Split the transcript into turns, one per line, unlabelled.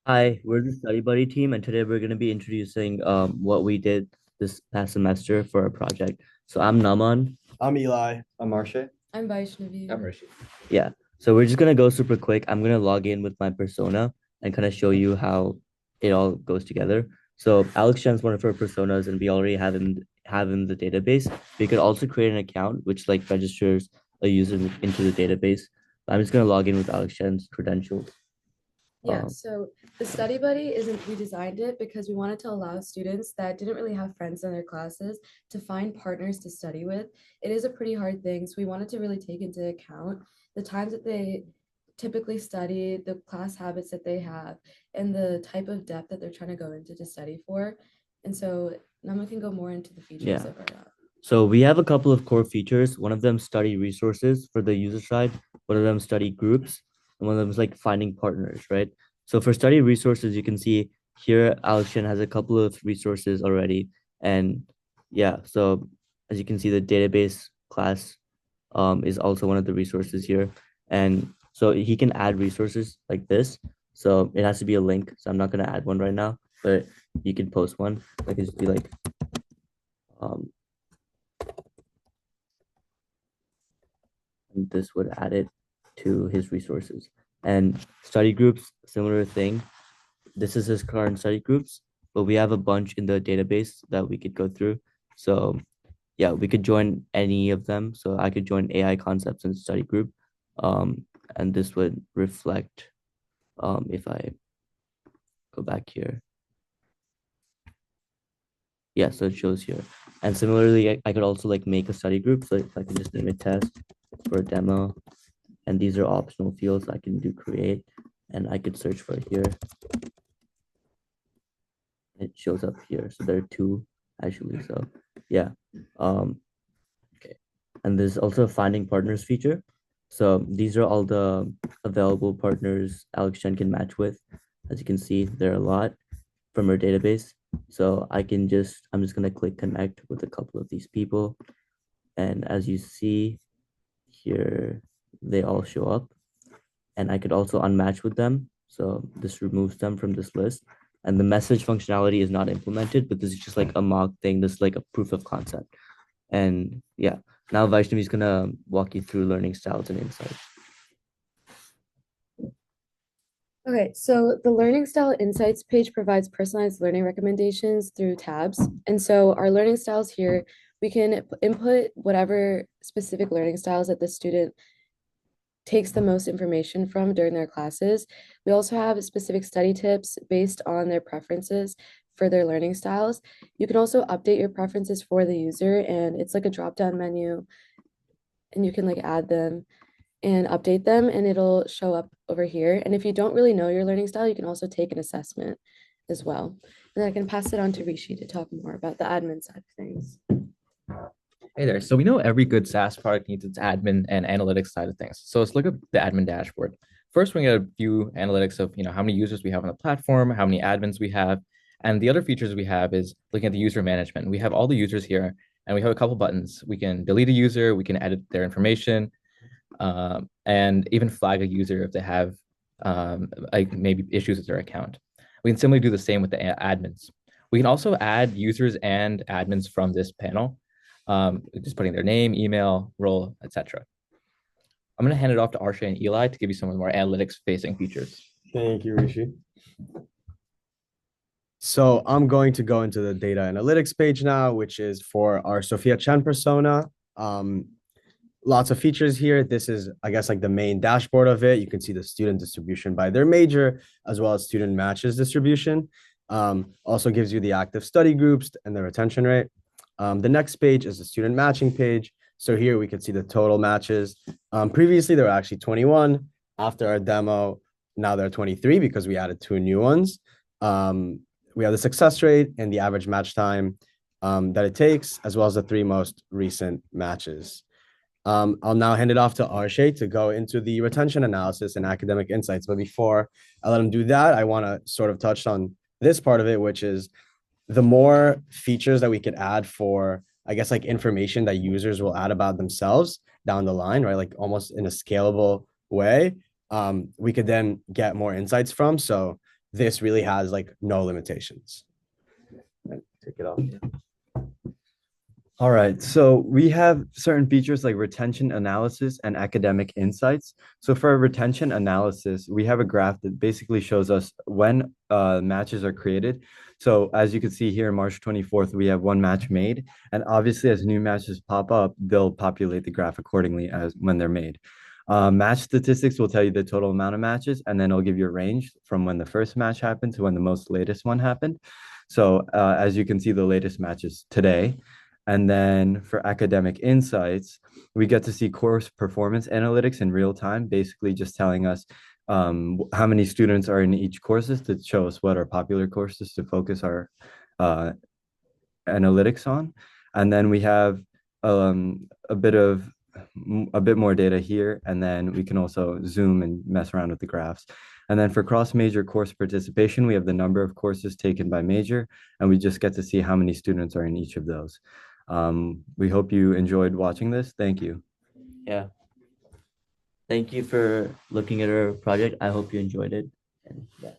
Hi, we're the StudyBuddy team, and today we're going to be introducing what we did this past semester for our project. So I'm Naman.
I'm Eli. I'm Marsha.
I'm Vaishnavi.
I'm Rishi.
Yeah. So we're just gonna go super quick. I'm gonna log in with my persona and kind of show you how it all goes together. So Alex Chen's one of our personas, and we already have in the database. We could also create an account which like registers a user into the database. I'm just gonna log in with Alex Chen's credentials.
Yeah,
Um,
so the Study Buddy isn't, we designed it because we wanted to allow students that didn't really have friends in their classes to find partners to study with. It is a pretty hard thing, so we wanted to really take into account the times that they typically study, the class habits that they have, and the type of depth that they're trying to go into to study for. And so Nama can go more into the features
yeah.
of our app.
So we have a couple of core features. One of them study resources for the user side, one of them study groups, and one of them is like finding partners, right? So for study resources, you can see here Alexian has a couple of resources already. And yeah, so as you can see, the database class is also one of the resources here. And so he can add resources like this. So it has to be a link. So I'm not going to add one right now, but you can post one. Like just be like um, and this would add it to his resources. And study groups, similar thing. This is his current study groups, but we have a bunch in the database that we could go through. So yeah, we could join any of them. So I could join AI concepts and study group. Um, and this would reflect if I go back here. Yeah, so it shows here. And similarly, I could also like make a study group. So if I can just name it test for a demo, and these are optional fields I can do create, and I could search for it here. It shows up here. So there are two actually. So yeah. Okay. And there's also a finding partners feature. So these are all the available partners Alex Chen can match with. As you can see, there are a lot from our database. So I'm just gonna click connect with a couple of these people. And as you see here, they all show up. And I could also unmatch with them. So this removes them from this list. And the message functionality is not implemented, but this is just like a mock thing. This is like a proof of concept. And yeah, now Vaishnavi is gonna walk you through learning styles and insights.
Okay, so the Learning Style Insights page provides personalized learning recommendations through tabs. And so our learning styles here, we can input whatever specific learning styles that the student takes the most information from during their classes. We also have specific study tips based on their preferences for their learning styles. You can also update your preferences for the user, and it's like a drop-down menu, and you can like add them and update them, and it'll show up over here. And if you don't really know your learning style, you can also take an assessment as well. And then I can pass it on to Rishi to talk more about the admin side of things.
Hey there. So we know every good SaaS product needs its admin and analytics side of things. So let's look at the admin dashboard. First, we get a few analytics of how many users we have on the platform, how many admins we have, and the other features we have is looking at the user management. We have all the users here, and we have a couple buttons. We can delete a user, we can edit their information, and even flag a user if they have like maybe issues with their account. We can similarly do the same with the admins. We can also add users and admins from this panel, just putting their name, email, role, etc. I'm going to hand it off to Arsha and Eli to give you some of the more analytics facing features.
Thank you, Rishi. So I'm going to go into the data analytics page now, which is for our Sophia Chen persona. Lots of features here. This is, I guess, like the main dashboard of it. You can see the student distribution by their major, as well as student matches distribution. Also gives you the active study groups and the retention rate. The next page is the student matching page. So here we can see the total matches. Previously, there were actually 21. After our demo, now there are 23 because we added two new ones. We have the success rate and the average match time that it takes, as well as the three most recent matches. I'll now hand it off to Arshay to go into the retention analysis and academic insights. But before I let him do that, I want to sort of touch on this part of it, which is the more features that we could add for, I guess, like information that users will add about themselves down the line, right? Like almost in a scalable way, we could then get more insights from. So this really has like no limitations. Take it off.
All right, so we have certain features like retention analysis and academic insights. So for retention analysis, we have a graph that basically shows us when matches are created. So as you can see here, March 24th, we have one match made. And obviously, as new matches pop up, they'll populate the graph accordingly as when they're made. Match statistics will tell you the total amount of matches, and then it'll give you a range from when the first match happened to when the most latest one happened. So as you can see, the latest match is today. And then for academic insights, we get to see course performance analytics in real time, basically just telling us how many students are in each courses to show us what are popular courses to focus our analytics on. And then we have a bit more data here, and then we can also zoom and mess around with the graphs. And then for cross-major course participation, we have the number of courses taken by major, and we just get to see how many students are in each of those. We hope you enjoyed watching this. Thank you. Yeah. Thank you for looking at our project. I hope you enjoyed it. And yeah.